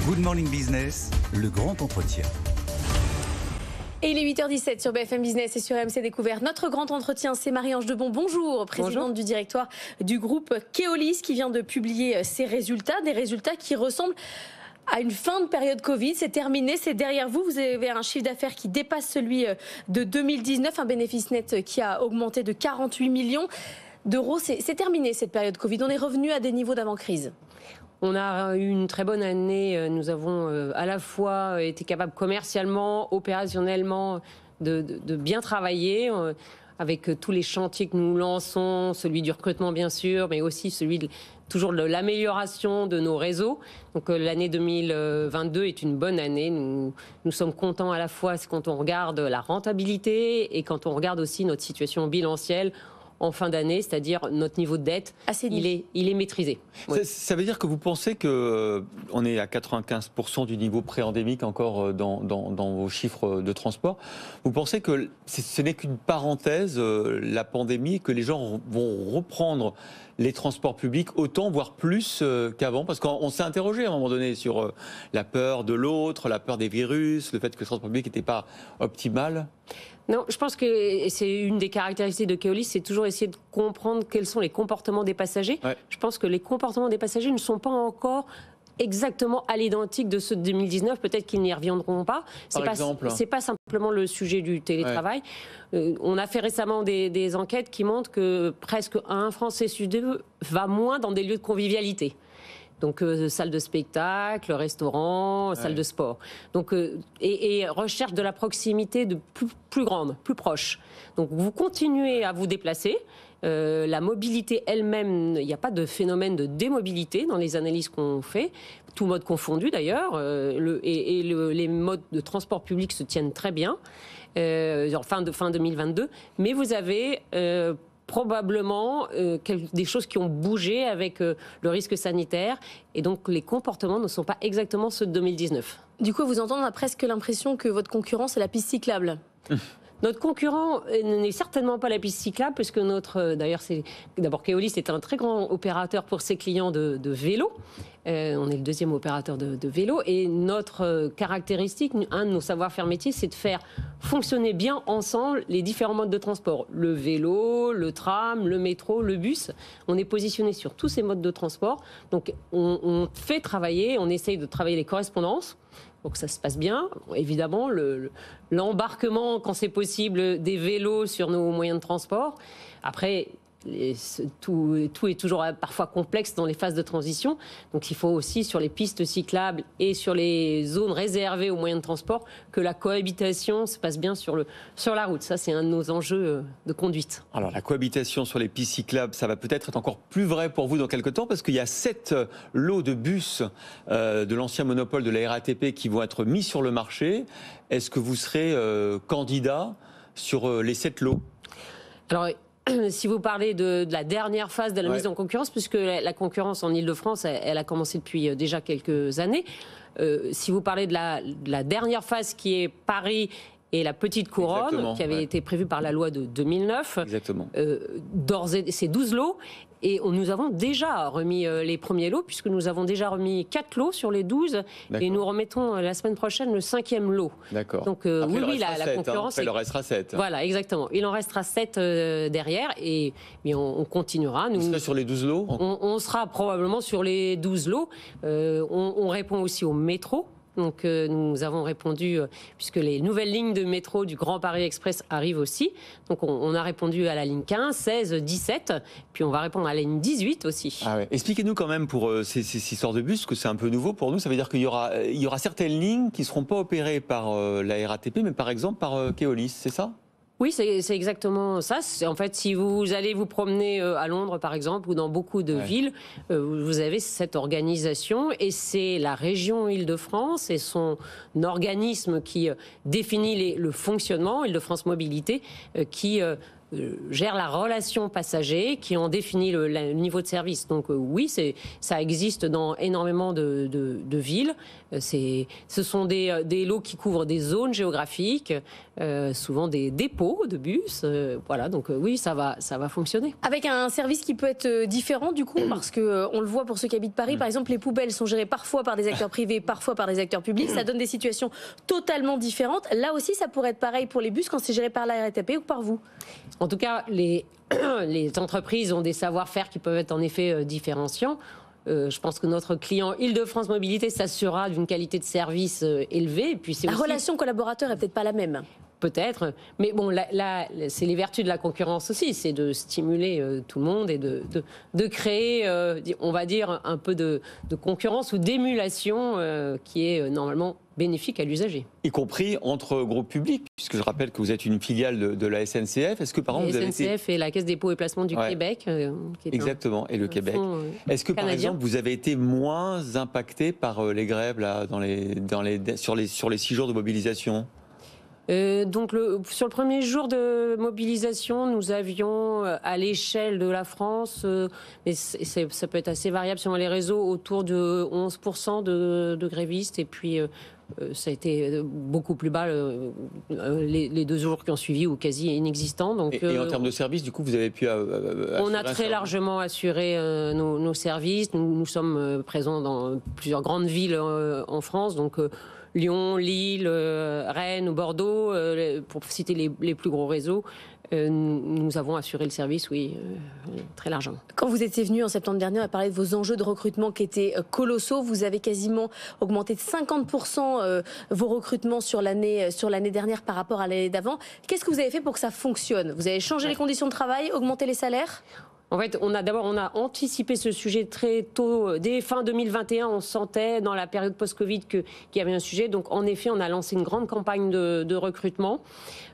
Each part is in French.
Good Morning Business, le grand entretien. Et il est 8h17 sur BFM Business et sur RMC Découverte. Notre grand entretien, c'est Marie-Ange Debon. Bonjour, présidente du directoire du groupe Keolis qui vient de publier ses résultats. Des résultats qui ressemblent à une fin de période Covid. C'est terminé, c'est derrière vous. Vous avez un chiffre d'affaires qui dépasse celui de 2019, un bénéfice net qui a augmenté de 48 millions d'euros. C'est terminé cette période Covid. On est revenu à des niveaux d'avant-crise. On a eu une très bonne année. Nous avons à la fois été capables commercialement, opérationnellement de bien travailler avec tous les chantiers que nous lançons, celui du recrutement bien sûr, mais aussi celui toujours de l'amélioration de nos réseaux. Donc l'année 2022 est une bonne année. Nous sommes contents à la fois quand on regarde la rentabilité et quand on regarde aussi notre situation bilancielle en fin d'année, c'est-à-dire notre niveau de dette, il est maîtrisé. Oui. Ça veut dire que vous pensez qu'on est à 95% du niveau pré-endémique encore dans vos chiffres de transport. Vous pensez que ce n'est qu'une parenthèse, la pandémie, et que les gens vont reprendre les transports publics autant, voire plus qu'avant? Parce qu'on s'est interrogé à un moment donné sur la peur de l'autre, la peur des virus, le fait que le transport public n'était pas optimal. Non, je pense que c'est une des caractéristiques de Keolis, c'est toujours essayer de comprendre quels sont les comportements des passagers. Ouais. Je pense que les comportements des passagers ne sont pas encore exactement à l'identique de ceux de 2019. Peut-être qu'ils n'y reviendront pas. C'est pas simplement le sujet du télétravail. Ouais. On a fait récemment des enquêtes qui montrent que presque un Français sur deux va moins dans des lieux de convivialité. Donc salle de spectacle, restaurant, salle de sport. Donc et recherche de la proximité de plus grande, plus proche. Donc vous continuez à vous déplacer. La mobilité elle-même, il n'y a pas de phénomène de démobilité dans les analyses qu'on fait, tout mode confondu d'ailleurs. Les modes de transport public se tiennent très bien fin 2022. Mais vous avez probablement des choses qui ont bougé avec le risque sanitaire et donc les comportements ne sont pas exactement ceux de 2019. Du coup, vous entendez, on a presque l'impression que votre concurrent, c'est la piste cyclable. Notre concurrent n'est certainement pas la piste cyclable, puisque d'abord Keolis est un très grand opérateur pour ses clients de vélo. On est le deuxième opérateur de vélo. Et notre caractéristique, un de nos savoir-faire métiers, c'est de faire fonctionner bien ensemble les différents modes de transport. Le vélo, le tram, le métro, le bus. On est positionné sur tous ces modes de transport. Donc on fait travailler, on essaye de travailler les correspondances. Donc ça se passe bien. Évidemment, l'embarquement, quand c'est possible, des vélos sur nos moyens de transport. Après, tout est toujours parfois complexe dans les phases de transition. Donc il faut aussi, sur les pistes cyclables et sur les zones réservées aux moyens de transport, que la cohabitation se passe bien sur la route. Ça, c'est un de nos enjeux de conduite. Alors la cohabitation sur les pistes cyclables, ça va peut-être être encore plus vrai pour vous dans quelques temps, parce qu'il y a 7 lots de bus de l'ancien monopole de la RATP qui vont être mis sur le marché. Est-ce que vous serez candidat sur les 7 lots? Alors, si vous parlez de la dernière phase de la mise en concurrence, puisque la concurrence en Ile-de-France, elle a commencé depuis déjà quelques années. Si vous parlez de la dernière phase qui est Paris et la petite couronne, qui avait été prévue par la loi de 2009, c'est 12 lots. Et nous avons déjà remis les premiers lots, puisque nous avons déjà remis 4 lots sur les 12. Et nous remettons la semaine prochaine le 5e lot. D'accord. Donc la concurrence... il en restera 7. Voilà, exactement. Il en restera 7 derrière. Mais on continuera. Vous serez sur les 12 lots? On sera probablement sur les 12 lots. On répond aussi au métro. Donc nous avons répondu, puisque les nouvelles lignes de métro du Grand Paris Express arrivent aussi. Donc on a répondu à la ligne 15, 16, 17, puis on va répondre à la ligne 18 aussi. Ah ouais. Expliquez-nous quand même pour ces histoires de bus, parce que c'est un peu nouveau pour nous. Ça veut dire qu'il y aura certaines lignes qui ne seront pas opérées par la RATP, mais par exemple par Keolis, c'est ça ? Oui, c'est exactement ça. En fait, si vous allez vous promener à Londres, par exemple, ou dans beaucoup de villes, vous avez cette organisation et c'est la région Île-de-France et son organisme qui définit le fonctionnement, Île-de-France Mobilité, qui gèrent la relation passager, qui en définit le niveau de service. Donc oui, ça existe dans énormément de villes. Ce sont des lots qui couvrent des zones géographiques, souvent des dépôts de bus. Voilà, donc oui, ça va fonctionner. Avec un service qui peut être différent du coup, parce que on le voit pour ceux qui habitent Paris, par exemple, les poubelles sont gérées parfois par des acteurs privés, parfois par des acteurs publics. Ça donne des situations totalement différentes. Là aussi, ça pourrait être pareil pour les bus quand c'est géré par la RATP ou par vous. En tout cas, les entreprises ont des savoir-faire qui peuvent être en effet différenciants. Je pense que notre client Île-de-France Mobilité s'assurera d'une qualité de service élevée. Et puis la relation collaborateur est peut-être pas la même. Peut-être, mais bon, là, c'est les vertus de la concurrence aussi, c'est de stimuler tout le monde et de créer, on va dire, un peu de concurrence ou d'émulation qui est normalement bénéfique à l'usager. Y compris entre groupes publics, puisque je rappelle que vous êtes une filiale de la SNCF. Est-ce que par exemple vous avez SNCF et la Caisse dépôts et placements du Québec. Exactement, et le Québec. Est-ce que par exemple vous avez été moins impacté par les grèves là, sur les 6 jours de mobilisation ? Donc sur le premier jour de mobilisation, nous avions à l'échelle de la France, mais ça peut être assez variable selon les réseaux, autour de 11% de grévistes. Et puis ça a été beaucoup plus bas les 2 jours qui ont suivi, ou quasi inexistant. Donc, et en termes de services, du coup, vous avez pu on a très largement assuré nos services. Nous sommes présents dans plusieurs grandes villes en France, donc Lyon, Lille, Rennes ou Bordeaux, pour citer les plus gros réseaux. Nous avons assuré le service, oui, très largement. Quand vous étiez venu en septembre dernier, on a parlé de vos enjeux de recrutement qui étaient colossaux. Vous avez quasiment augmenté de 50% vos recrutements sur l'année dernière par rapport à l'année d'avant. Qu'est-ce que vous avez fait pour que ça fonctionne? Vous avez changé les conditions de travail, augmenté les salaires? En fait, on a anticipé ce sujet très tôt. Dès fin 2021, on sentait dans la période post-Covid qu'il y avait un sujet. Donc, en effet, on a lancé une grande campagne de recrutement.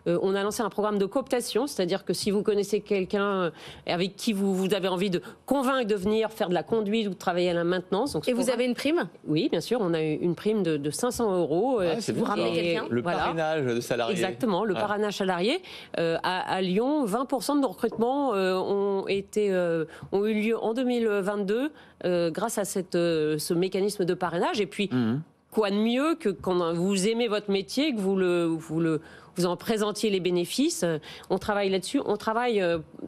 On a lancé un programme de cooptation, c'est-à-dire que si vous connaissez quelqu'un avec qui vous avez envie de convaincre de venir faire de la conduite ou de travailler à la maintenance. Donc, et vous avez une prime? Oui, bien sûr. On a eu une prime de 500 €. Si vous ramenez quelqu'un. Le parrainage de salariés. Exactement, le parrainage salarié. À Lyon, 20% de nos recrutements ont eu lieu en 2022 grâce à ce mécanisme de parrainage. Et puis, quoi de mieux que quand vous aimez votre métier, que vous en présentiez les bénéfices. On travaille là-dessus. On travaille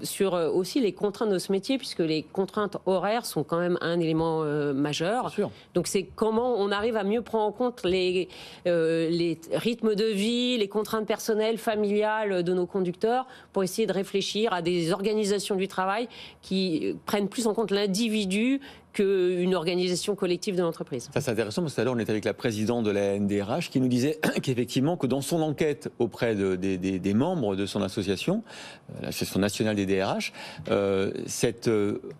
sur aussi les contraintes de ce métier, puisque les contraintes horaires sont quand même un élément majeur. Bien sûr. Donc c'est comment on arrive à mieux prendre en compte les rythmes de vie, les contraintes personnelles, familiales de nos conducteurs, pour essayer de réfléchir à des organisations du travail qui prennent plus en compte l'individu qu'une organisation collective de l'entreprise. Ça, c'est intéressant, parce que tout à l'heure, on était avec la présidente de la NDRH qui nous disait qu'effectivement, que dans son enquête auprès des membres de son association, l'Association nationale des DRH, cette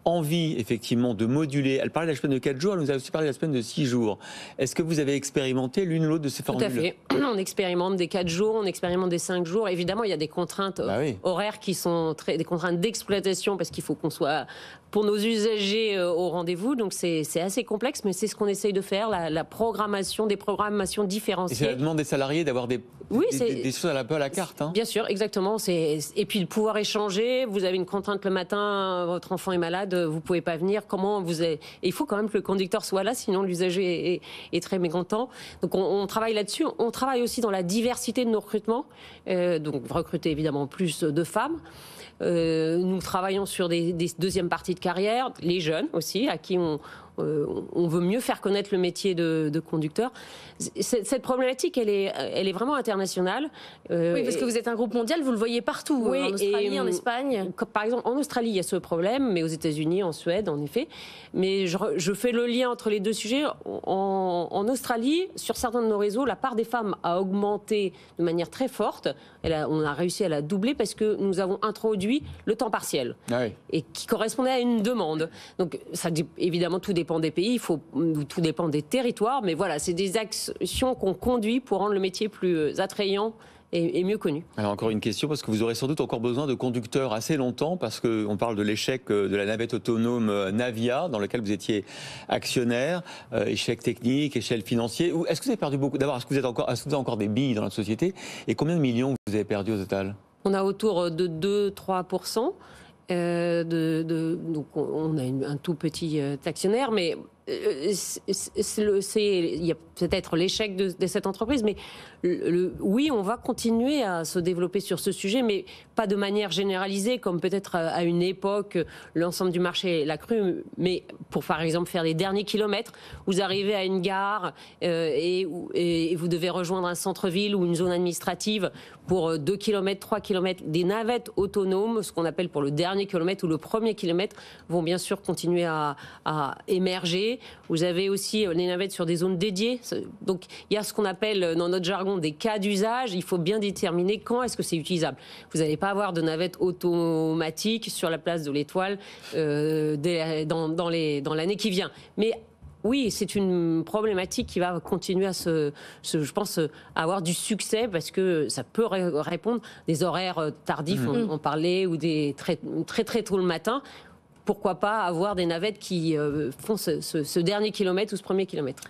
envie, effectivement, de moduler, elle parlait de la semaine de 4 jours, elle nous a aussi parlé de la semaine de 6 jours. Est-ce que vous avez expérimenté l'une ou l'autre de ces formules? Tout à fait. On expérimente des 4 jours, on expérimente des 5 jours. Évidemment, il y a des contraintes horaires qui sont des contraintes d'exploitation, parce qu'il faut qu'on soit, pour nos usagers, au rendez-vous. Donc c'est assez complexe, mais c'est ce qu'on essaye de faire, la programmation, des programmations différenciées. Et c'est la demande des salariés d'avoir des choses un peu à la carte. Bien sûr, exactement. Et puis de pouvoir échanger. Vous avez une contrainte le matin, votre enfant est malade, vous ne pouvez pas venir. Et il faut quand même que le conducteur soit là, sinon l'usager est très mécontent. Donc on travaille là-dessus. On travaille aussi dans la diversité de nos recrutements. Donc recruter évidemment plus de femmes. Nous travaillons sur des deuxièmes parties de carrière, les jeunes aussi, à qui on veut mieux faire connaître le métier de conducteur. Cette problématique, elle est vraiment internationale. Oui, parce que vous êtes un groupe mondial, vous le voyez partout, oui, en Australie, en Espagne. Par exemple, en Australie, il y a ce problème, mais aux États-Unis, en Suède, en effet. Mais je fais le lien entre les deux sujets. En Australie, sur certains de nos réseaux, la part des femmes a augmenté de manière très forte. On a réussi à la doubler parce que nous avons introduit le temps partiel, et qui correspondait à une demande. Donc, évidemment, tout dépend des pays, tout dépend des territoires, mais voilà, c'est des actions qu'on conduit pour rendre le métier plus attrayant et mieux connu. Alors encore une question, parce que vous aurez sans doute encore besoin de conducteurs assez longtemps, parce qu'on parle de l'échec de la navette autonome Navia, dans lequel vous étiez actionnaire, échec technique, échec financier. Est-ce que vous avez perdu beaucoup? D'abord, est-ce que vous avez encore des billes dans la société? Et combien de millions vous avez perdu au total? On a autour de 2-3%. Donc on a un tout petit actionnaire, mais il y a peut-être l'échec de cette entreprise, mais oui, on va continuer à se développer sur ce sujet, mais pas de manière généralisée, comme peut-être à une époque, l'ensemble du marché l'a cru, mais pour par exemple faire les derniers kilomètres, vous arrivez à une gare et vous devez rejoindre un centre-ville ou une zone administrative pour 2 km, 3 km, des navettes autonomes, ce qu'on appelle pour le dernier kilomètre ou le premier kilomètre, vont bien sûr continuer à émerger. Vous avez aussi les navettes sur des zones dédiées. Donc, il y a ce qu'on appelle, dans notre jargon, des cas d'usage. Il faut bien déterminer quand est-ce que c'est utilisable. Vous n'allez pas avoir de navettes automatiques sur la place de l'Étoile dans l'année qui vient. Mais oui, c'est une problématique qui va continuer à je pense, avoir du succès parce que ça peut répondre des horaires tardifs, on parlait, ou des très tôt le matin. Pourquoi pas avoir des navettes qui font ce dernier kilomètre ou ce premier kilomètre.